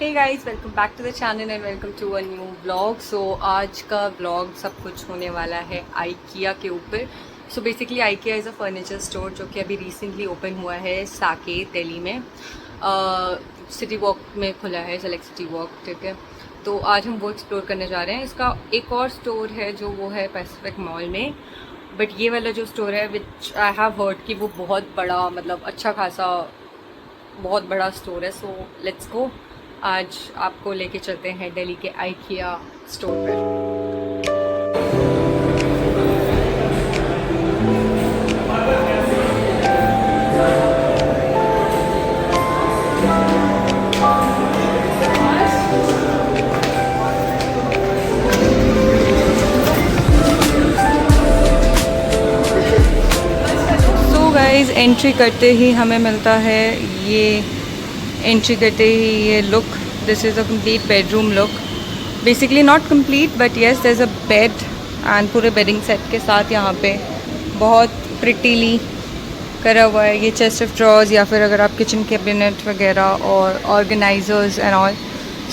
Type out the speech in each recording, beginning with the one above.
Hey guys, welcome back to the channel and welcome to a new vlog. So आज का vlog सब कुछ होने वाला है आइकिया के ऊपर। So basically IKEA is a furniture store जो कि अभी रिसेंटली ओपन हुआ है साकेत दिल्ली में। सिटी वॉक में खुला है, सेलेक्ट सिटी वॉक, ठीक है। तो आज हम वो एक्सप्लोर करने जा रहे हैं। इसका एक और स्टोर है जो वो है पैसिफिक मॉल में, बट ये वाला जो स्टोर है विच आई हैव हर्ड कि वो बहुत बड़ा, मतलब अच्छा खासा बहुत बड़ा स्टोर है। सो लेट्स गो, आज आपको लेके चलते हैं दिल्ली के आइकिया स्टोर पर। सो गाइस, एंट्री करते ही हमें मिलता है एंट्री करते ही ये look. This is a complete bedroom look, basically not complete but yes there is a bed and पूरे बेडिंग सेट के साथ यहाँ पे बहुत प्रिटीली करा हुआ है। ये चेस्ट ऑफ ड्रॉर्स या फिर अगर आप किचन कैबिनेट वगैरह और ऑर्गेनाइजर्स एंड ऑल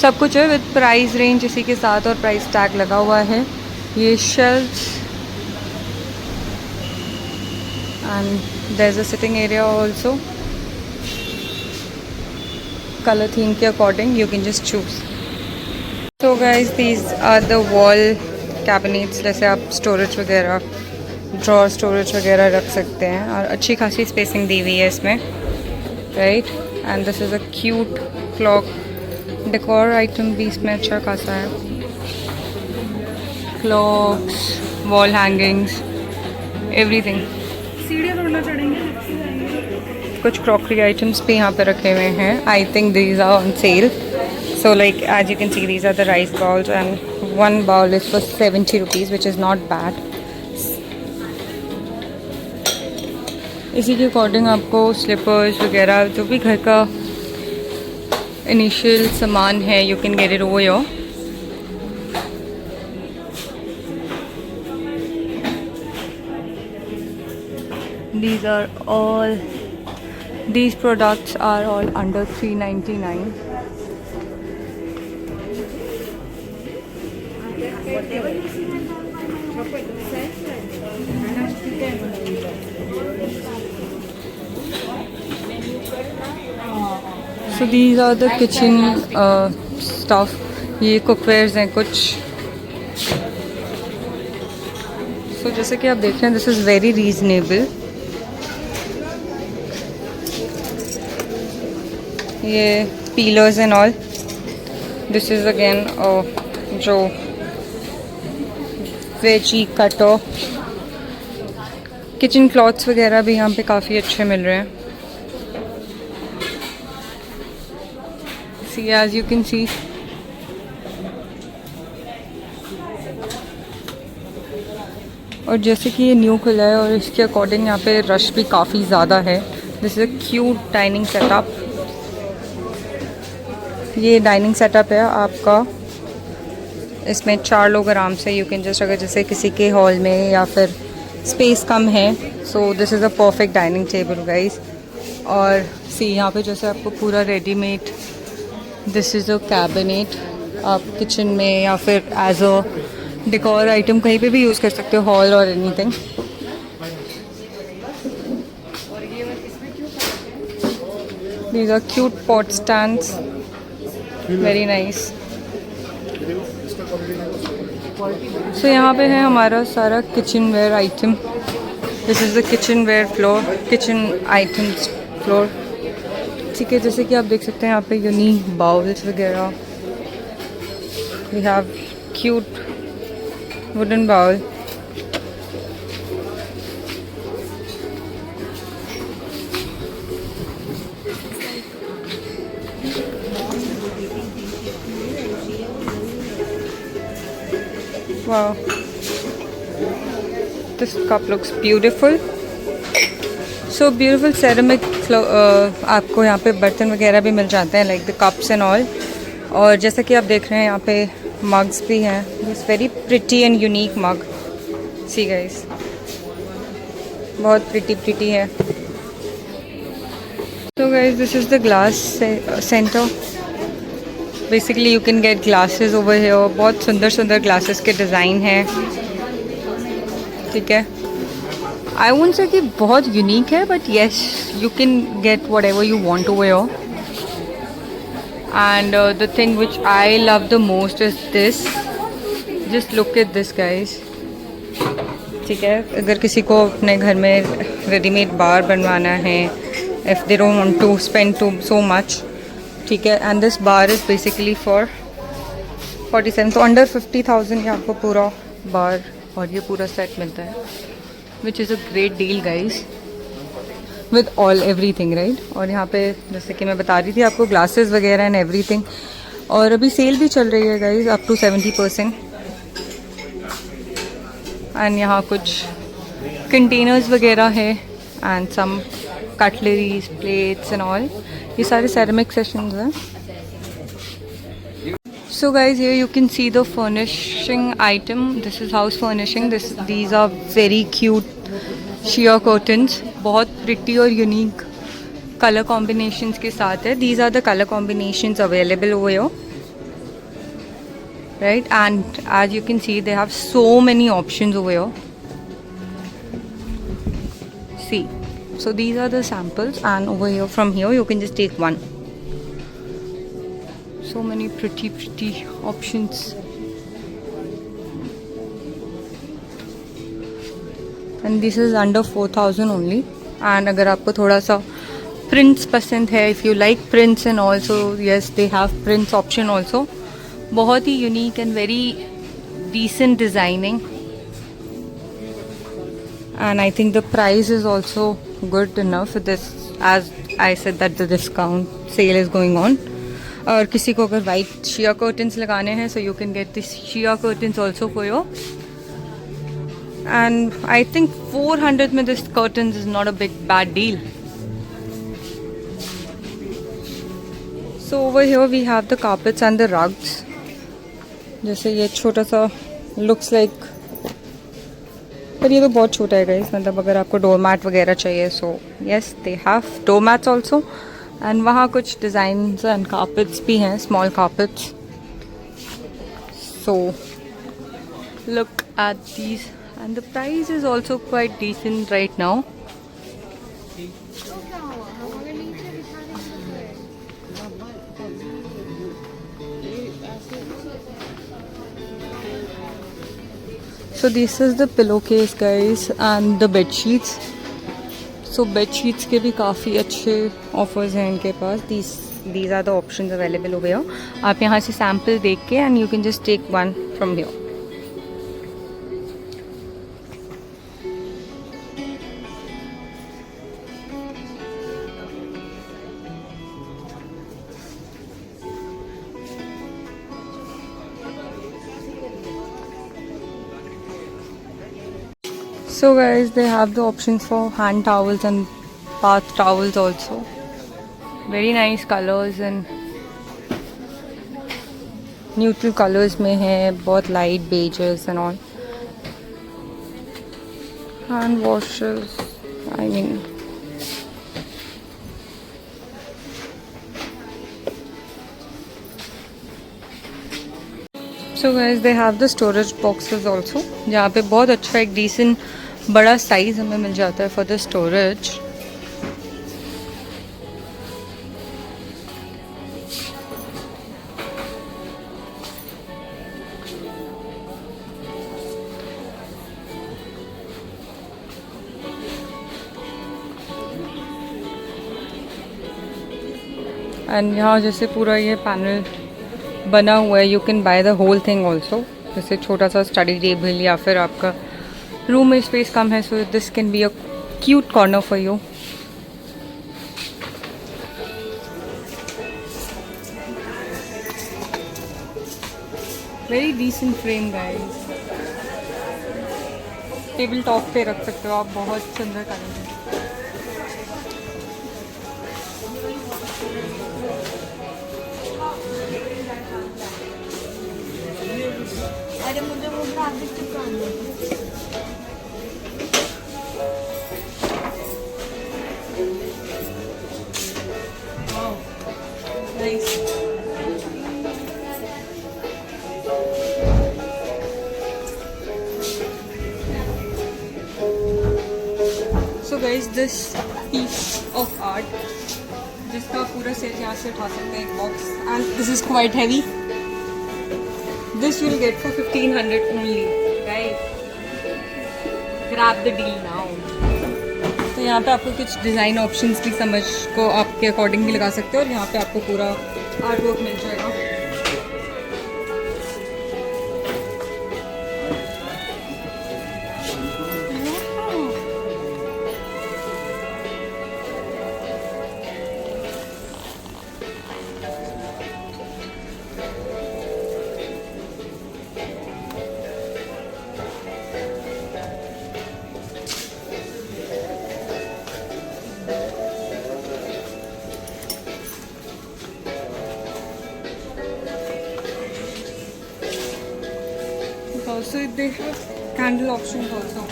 सब कुछ है विद प्राइस रेंज इसी के साथ और प्राइस टैग लगा हुआ है। ये shelves and there is a sitting area also. color theme के according you can just choose. So guys, these are the wall cabinets। जैसे आप स्टोरेज वगैरह, ड्रॉर स्टोरेज वगैरह रख सकते हैं और अच्छी खासी स्पेसिंग दी हुई है इसमें, right. And this is a cute clock. Decor item भी इसमें अच्छा खासा है, क्लॉक्स, वॉल हैंगिंग्स, एवरीथिंग। सीढ़ियाँ तोड़ना चढ़ेंगे। कुछ क्रॉकरी आइटम्स भी यहाँ पे रखे हुए हैं। I think these are on sale. So like as you can see these are the rice bowls and one bowl is for 70 rupees which is not bad. इसी के अकॉर्डिंग आपको स्लीपर्स वगैरह जो भी घर का इनिशियल सामान है you can get it over your. These products are all under 399. So these are the kitchen stuff. ये कुकवेयर्स हैं कुछ। So जैसे कि आप देख रहे हैं दिस इज़ वेरी रीजनेबल। ये peelers and all. This is again जो वेजी कटर। किचन क्लॉथ्स वगैरह भी यहाँ पे काफ़ी अच्छे मिल रहे हैं। See as you can see और जैसे कि ये न्यू खुला है और इसके अकॉर्डिंग यहाँ पे रश भी काफ़ी ज़्यादा है। This is a cute dining setup. ये डाइनिंग सेटअप है आपका, इसमें 4 लोग आराम से यू कैन जस्ट, अगर जैसे किसी के हॉल में या फिर स्पेस कम है, so this is a perfect dining table guys. और सी यहाँ पे जैसे आपको पूरा readymade, this is a cabinet, आप किचन में या फिर एज अ डेकोर आइटम कहीं पे भी यूज़ कर सकते हो, हॉल और anything. These are cute pot stands, very nice. So यहाँ पे है हमारा सारा kitchenware item. This is the kitchenware floor, kitchen items floor, ठीक है। जैसे कि आप देख सकते हैं यहाँ पे यूनिक बाउल्स वगैरह। We have cute wooden bowl. Wow, this cup looks beautiful. So beautiful ceramic आपको यहाँ पे बर्तन वगैरह भी मिल जाते हैं, like the cups and all. और जैसा कि आप देख रहे हैं यहाँ पे मग्स भी हैं। This very pretty and unique mug, see guys, बहुत प्रिटी है। So guys, this is the glass center. Basically you can gate glasses over here. बहुत सुंदर सुंदर ग्लासेस के डिज़ाइन है. ठीक है, आई वोंट से कि बहुत यूनिक है, but yes you can get what ever you want over here. And the thing which I love the most is this. Just look at this, guys. ठीक है, अगर किसी को अपने घर में रेडीमेड बार बनवाना है, if they don't want to spend so much, ठीक है, and this bar is basically for 47, तो under 50,000 ये आपको पूरा बार और ये पूरा सेट मिलता है, which is a great deal, guys. With all everything, right. और यहाँ पे जैसे कि मैं बता रही थी आपको ग्लासेस वगैरह एंड एवरीथिंग. और अभी सेल भी चल रही है गाइज, अप टू 70%. एंड यहाँ कुछ कंटेनर्स वगैरह है and some cutleries, plates and all. ये सारे सेरेमिक सेशंस हैं. So guys, here you can see the furnishing item. This is house furnishing. These are very cute sheer curtains. बहुत pretty और unique color combinations के साथ है. These are the color combinations available over here, right? And as you can see, they have so many options over here. See, so these are the samples, and over here, from here, you can just take one. So many pretty options. And this is under 4,000 only. And अगर आपको थोड़ा सा prints पसंद है, if you like prints and also yes they have prints option also. बहुत ही unique and very decent designing. And I think the price is also good enough for this, as I said that the discount sale is going on. और किसी को अगर white sheer curtains लगाने हैं, so you can get this sheer curtains also for you. And I think 400 में this curtains is not a bad deal. So over here we have the carpets and the rugs. जैसे ये छोटा सा looks like, पर ये तो बहुत छोटा है guys. मतलब अगर आपको डोर मैट वगैरह चाहिए, so yes they have door mats also. And वहाँ कुछ designs and carpets भी हैं, small carpets. So look at these. And the price is also quite decent right now. So this is the pillowcase, guys, and the bed sheets. So bed sheets के भी काफ़ी अच्छे offers हैं इनके पास. These are the options available over here. आप यहाँ से sample देख के and you can just take one from here. So guys, they have the options for hand towels and bath towels also. Very nice colors and neutral colors में है, बहुत light beiges and all. Hand washes, I mean. So guys, they have the storage boxes also, जहाँ पे बहुत अच्छा एक decent बड़ा size हमें मिल जाता है फॉर द स्टोरेज. एंड यहाँ जैसे पूरा ये पैनल बना हुआ है, you can buy the whole thing also. जैसे छोटा सा स्टडी टेबल या फिर आपका रूम में स्पेस कम है, so this can be a cute corner for you. Very decent frame guys. Table top पे रख सकते हो आप, बहुत सुंदर कलर है. अरे मुझे वो प्लास्टिक चिपकाना है. Nice. This piece of art जिसका पूरा सेट यहाँ से उठा सकते हैं एक box and this is quite heavy. This will get for 1500 only guys. Grab the deal now. तो यहाँ पे आपको कुछ डिज़ाइन ऑप्शंस की समझ को आपके अकॉर्डिंग भी लगा सकते हो और यहाँ पे आपको पूरा आर्ट वर्क मिल जाएगा. Also, they have candle options also.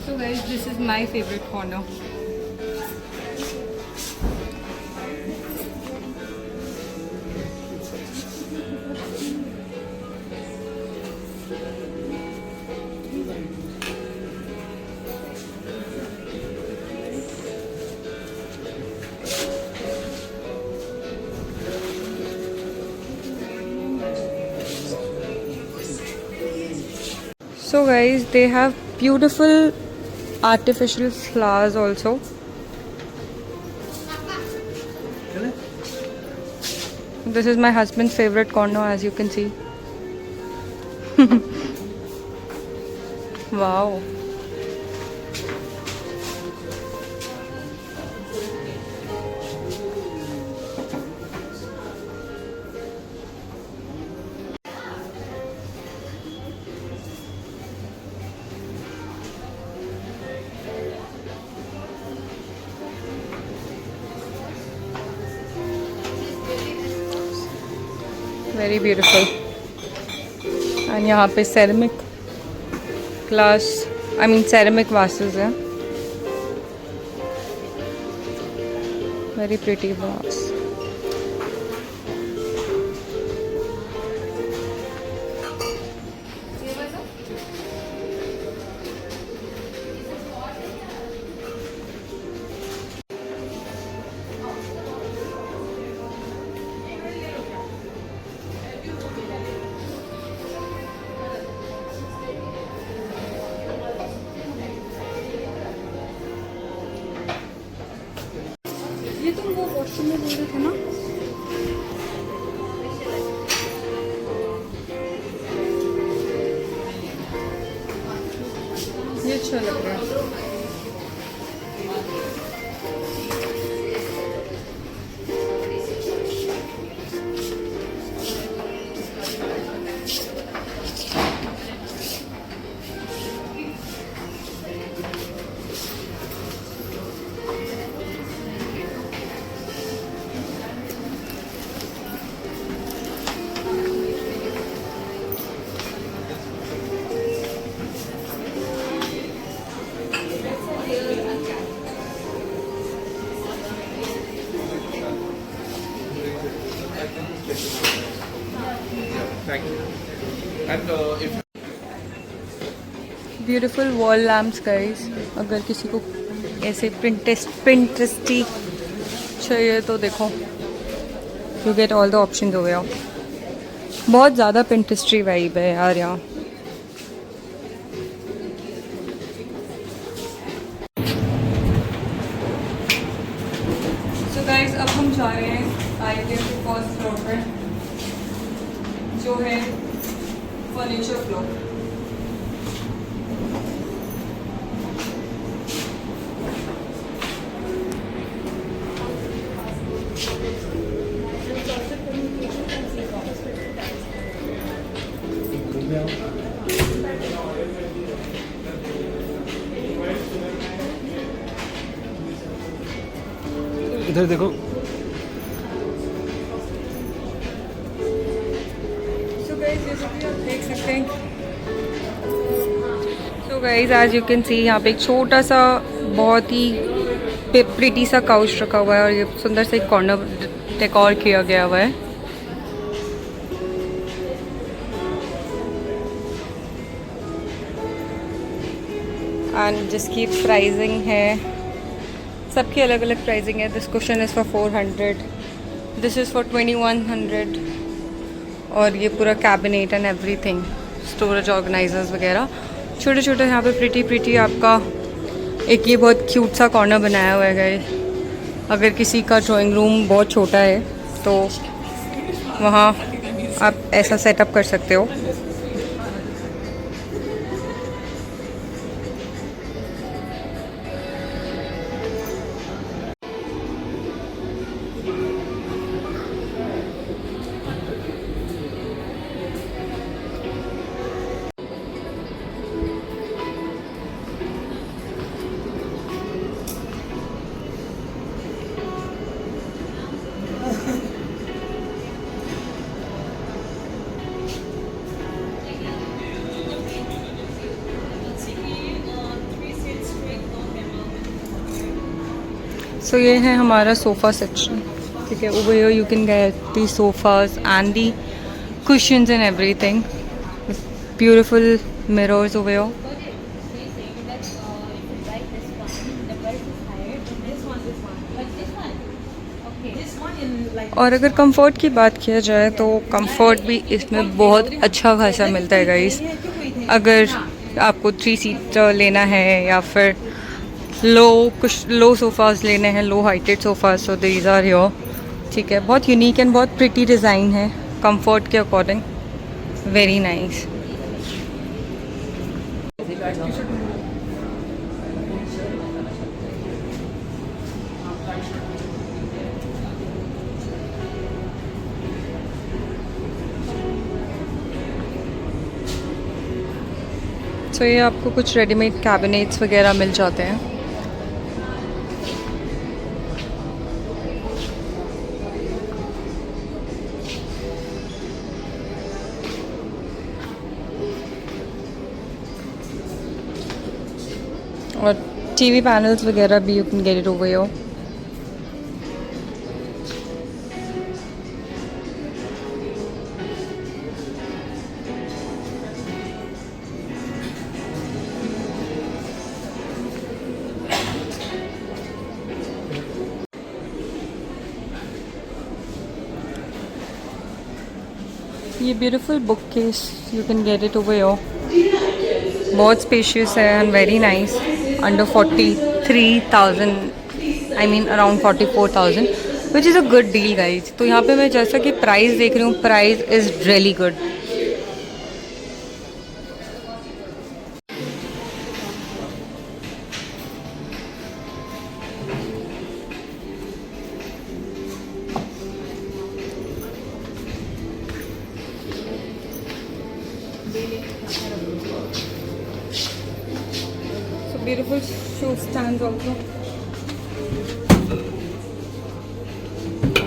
So guys, this is my favorite corner. So guys, they have beautiful artificial flowers also. This is my husband's favorite corner, as you can see. Wow. Very beautiful. And यहाँ पे ceramic glass ceramic vases हैं. Very pretty वास. ये तुम वो washroom में बोल रहे थे ना. ये अच्छा लग रहा है. Thank you. And if beautiful wall lamps guys. अगर किसी को ऐसे प्रिंटेस्टी चाहिए तो देखो, you get all the options over here. बहुत ज़्यादा प्रिंटेस्टी वाइब है यार यहाँ. सो गाइस, अब हम जा रहे हैं आईकिया के फर्स्ट फ्लोर पर जो है फर्नीचर फ्लोर. इधर देखो. सो गाइस, जैसे कि आप देख सकते हैं, so guys as you can see यहाँ पे एक छोटा सा बहुत ही प्रिटी सा काउच रखा हुआ है और ये सुंदर सा एक कॉर्नर डेकोर किया गया हुआ है। एंड जिसकी प्राइसिंग है, सबकी अलग अलग प्राइसिंग है। This question is for 400, this is for 2100। और ये पूरा cabinet and everything, storage organisers वगैरह, छोटे छोटे यहाँ पे प्रिटी आपका एक ये बहुत क्यूट सा कॉर्नर बनाया हुआ है गाइस। अगर किसी का ड्राइंग रूम बहुत छोटा है तो वहाँ आप ऐसा सेटअप कर सकते हो। सो ये है हमारा सोफ़ा सेक्शन, ठीक है। Over here you can get the sofas and the cushions and everything. Beautiful mirrors over here. और अगर कंफर्ट की बात किया जाए तो कंफर्ट भी इसमें बहुत अच्छा खासा मिलता है गाइस। अगर आपको 3 सीटर लेना है या फिर कुछ लो सोफ़ाज लेने हैं, low heighted sofas, so these are here, ठीक है। बहुत यूनिक एंड बहुत प्रिटी डिज़ाइन है कंफर्ट के अकॉर्डिंग, वेरी नाइस। तो ये आपको कुछ रेडीमेड कैबिनेट्स वगैरह मिल जाते हैं। और टीवी पैनल्स वगैरह भी you can get it over here. ये beautiful book case you can get it over here. बहुत स्पेशियस है and very nice, under 43,000, I mean around 44,000, which is a good deal guys. तो यहाँ पे मैं जैसा कि प्राइस देख रही हूँ, price is really good. Beautiful shoe stands also.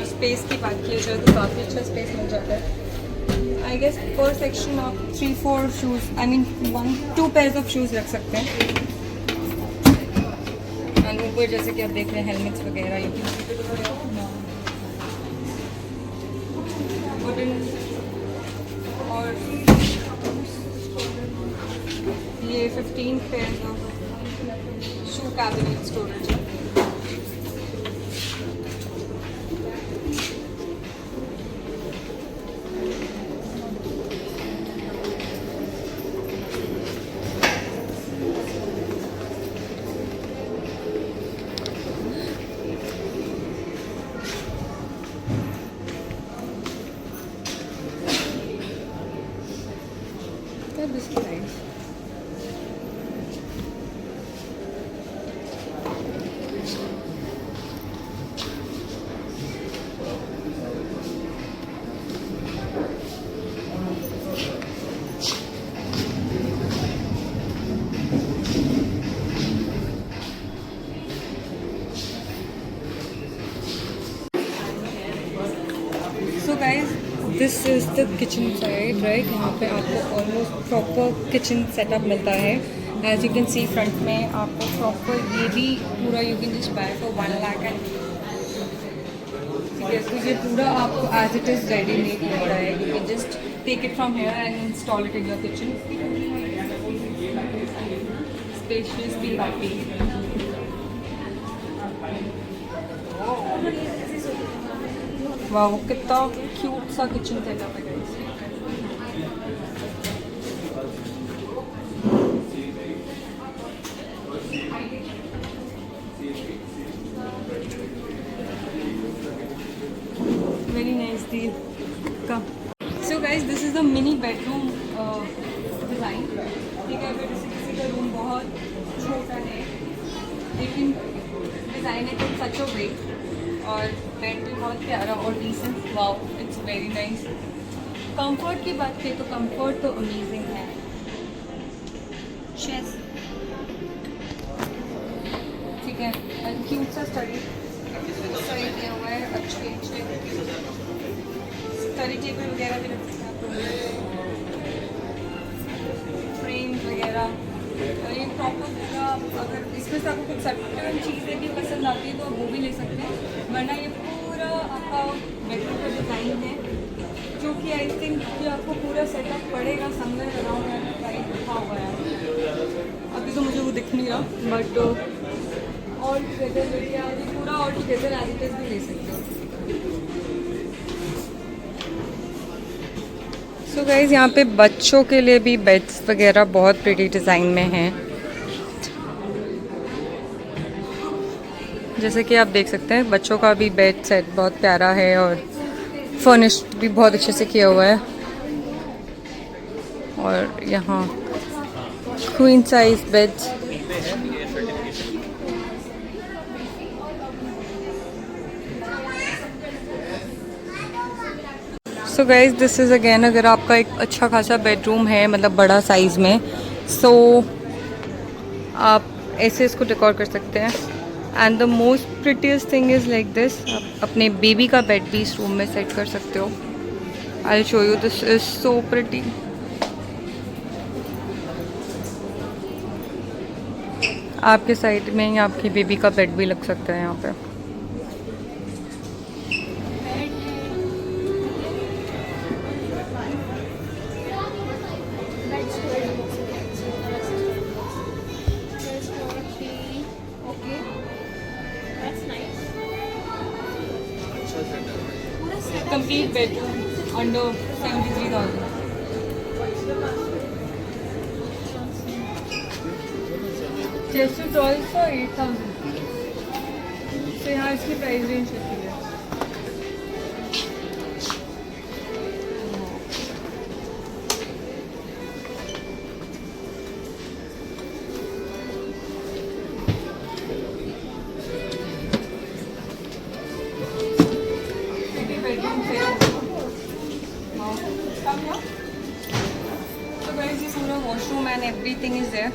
Space की बात की जाए तो काफ़ी अच्छा स्पेस मिल जाता है। आई गेस पर सेक्शन आप 3-4 shoes, I mean 1-2 pairs of shoes रख सकते हैं। एंड ऊपर जैसे कि आप देख रहे हैं हेलमेट्स वगैरह, और ये 15 pairs of shoe cabinet storage है। This is nice. So guys, this is the kitchen side, right? यहाँ पे आपको ऑलमोस्ट प्रॉपर किचन सेटअप मिलता है। As you can see front में आपको प्रॉपर ये भी पूरा you can just buy for 1 lakh and ठीक है, तो ये पूरा आपको as it is ready made मिलता है. You can just take it from here and install it in your kitchen. Spacious be happy. वाह, कितना क्यूट सा किचन सेटअप है guys. Very nice deal. Come. So guys, this is the mini bedroom design. ठीक है, अगर किसी का room बहुत छोटा है लेकिन डिज़ाइन है इन सच अ वे और बेड भी बहुत प्यारा और decent. Wow, it's very nice. Comfort की बात करें तो कंफर्ट तो अमेजिंग है. चेस ठीक है, क्यूट सा स्टडी किया हुआ है. अच्छे स्टडी टेबल वगैरह भी रख सकते हैं आप. फ्रेम वगैरह. और ये प्रॉपर पूरा, अगर इसमें से आपको कुछ सर्टिफिकेट चीज़ें भी पसंद आती है तो आप वो भी ले सकते हैं. वरना ये पूरा आपका बेडरूम का डिज़ाइन है जो कि आई थिंक कि आपको पूरा सेटअप पड़ेगा समवेयर अराउंड प्राइस लिखा हुआ है. अभी तो मुझे वो दिख नहीं रहा, बट ऑल टुगेदर लेके आज पूरा all together as it is भी ले सकते हो. सो गाइज, यहाँ पे बच्चों के लिए भी बेड्स वगैरह बहुत प्रिटी डिज़ाइन में हैं. जैसे कि आप देख सकते हैं, बच्चों का भी बेड सेट बहुत प्यारा है और फर्निश्ड भी बहुत अच्छे से किया हुआ है. और यहाँ queen size beds. So guys, this is again, अगर आपका एक अच्छा खासा बेडरूम है मतलब बड़ा साइज़ में, सो आप ऐसे इसको डेकोर कर सकते हैं. And the most prettiest thing is like this. आप अपने बेबी का बेड भी इस रूम में सेट कर सकते हो. I will show you. This is so pretty. आपके साइड में ही आपकी बेबी का बेड भी लग सकता है यहाँ पे. Complete bedroom under 73,000. Chest to toys for 8,000. So यहाँ इसकी प्राइस रेंज कितनी है? So guys, this पूरा washroom and everything is there.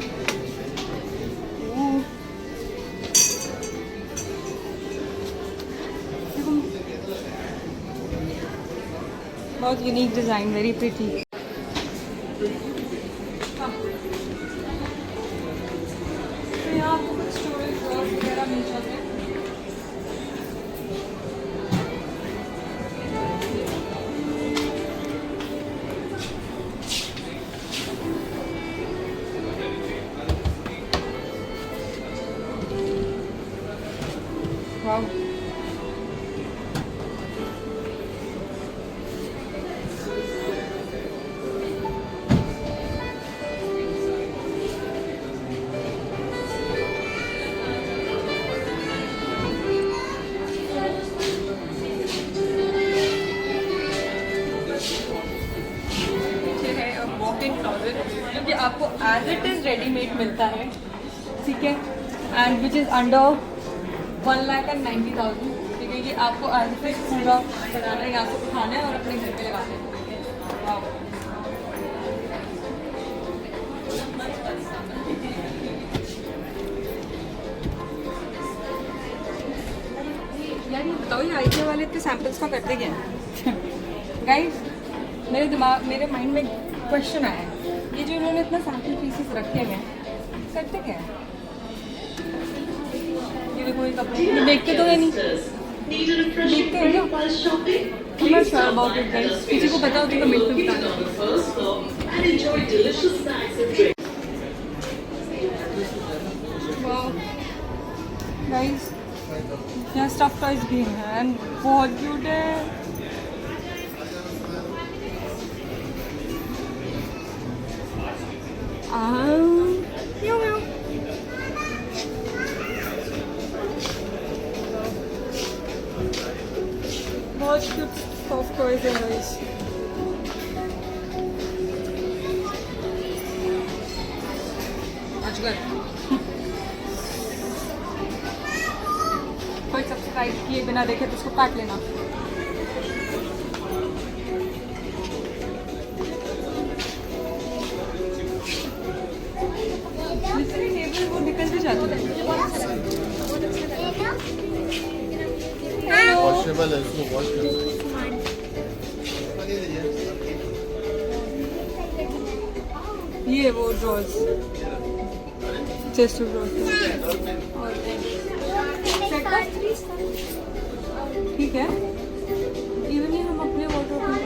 बहुत यूनिक डिज़ाइन, वेरी प्रिटी. तो यहाँ आपको कुछ स्टोरेज ड्रॉर्स वगैरह मिल जाते हैं. वाव. क्योंकि आपको एज इट इज़ रेडीमेड मिलता है. ठीक है, एंड विच इज़ अंडर 1,90,000. ठीक है, ये आपको एज इट इज़ पूरा बनाना है, यहाँ से उठाना है और अपने घर पे लगाना है. यार ये बताओ, ये आईके वाले इतने सैम्पल्स का करते क्या हैं? गाइस, मेरे माइंड में क्वेश्चन आया है, ये जो इन्होंने इतना सैम्पल पीसेस रखे हैं करते क्या है? ये देखो, ये कपड़े ये देखते तो है नहीं. देखते हैं ना, I'm not sure about it guys, किसी को पता हो तो कमेंट में बताना। वाओ गाइस, यहाँ स्टफ टॉयज भी हैं, बहुत क्यूट है। म्याऊ म्याऊ। बहुत क्यूट सॉफ्ट टॉयज है गाइस। कोई सब्सक्राइब किए बिना देखे तो उसको काट लेना। टेबल वो निकल भी जाता है। वॉशेबल है, इसको वॉश कर। ये वो ड्रॉर्स, चेस्ट ड्रॉर्स। ठीक है, इवन ये हम अपने वार्डरोब में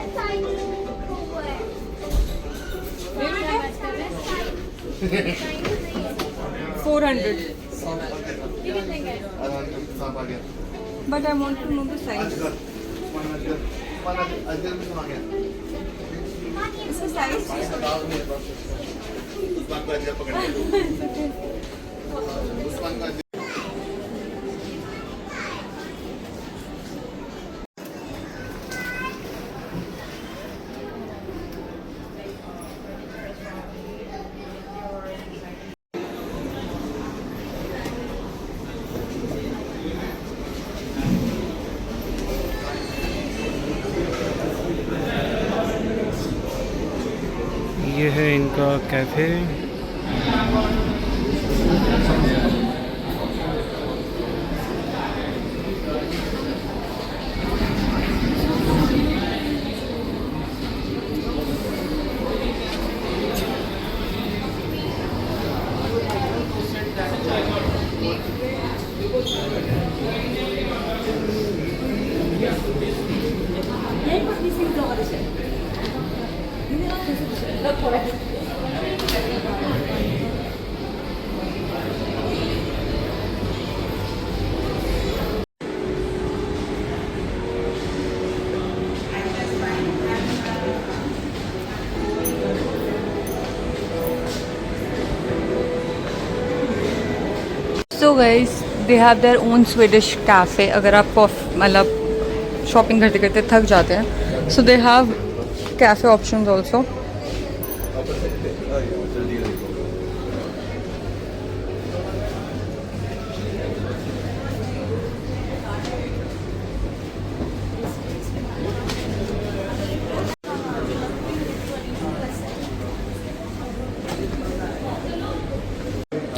400, but I want to know the size. इसका size ये है इनका cafe. So guys, they have their own Swedish cafe. अगर आप मतलब शॉपिंग करते करते थक जाते हैं, so they have cafe options also.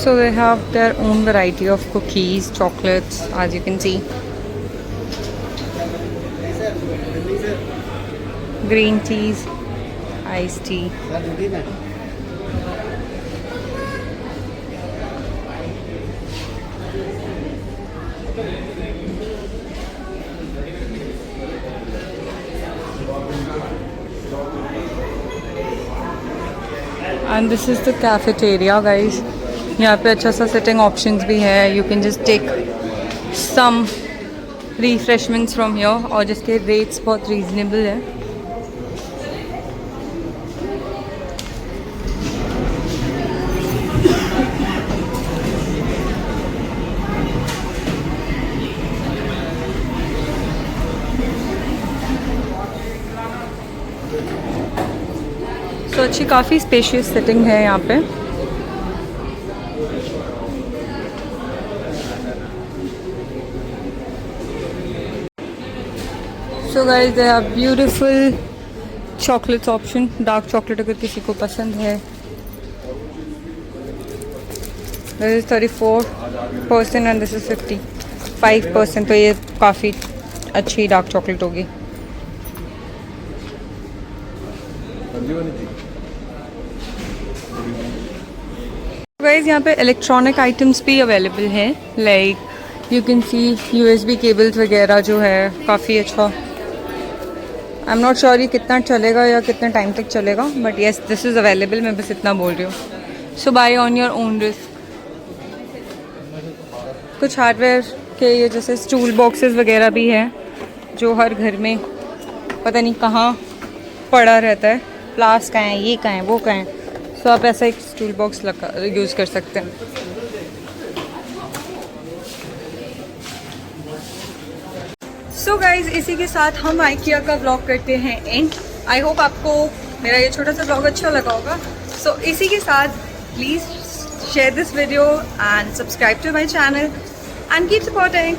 So they have their own variety of cookies, chocolates, as you can see. Green teas, iced tea. And this is the cafeteria, guys. यहाँ पे अच्छा सा सिटिंग ऑप्शंस भी है. You can just take some refreshments from here, और जिसके rates बहुत reasonable है. तो अच्छी काफ़ी स्पेशियस सिटिंग है यहाँ पे. So guys, they have beautiful chocolates option. Dark chocolate अगर किसी को पसंद है. This is 34% and this is 55%. तो ये काफ़ी अच्छी डार्क चॉकलेट होगी. गाइस यहाँ पे इलेक्ट्रॉनिक आइटम्स भी अवेलेबल हैं, like you can C USB cables वगैरह जो है काफ़ी अच्छा। आई एम नॉट श्योर ये कितना चलेगा या कितना टाइम तक चलेगा, but yes this is available. मैं बस इतना बोल रही हूँ। So buy on your own risk. कुछ हार्डवेयर के ये जैसे स्टूल बॉक्सेस वगैरह भी हैं जो हर घर में पता नहीं कहाँ पड़ा रहता है। प्लास का है, ये का है, वो का है। सो आप ऐसा एक स्टूल बॉक्स लगा यूज़ कर सकते हैं। सो गाइज इसी के साथ हम IKEA का व्लॉग करते हैं एंड। आई होप आपको मेरा ये छोटा सा व्लॉग अच्छा लगा होगा। सो इसी के साथ please share this video and subscribe to my channel and keep supporting.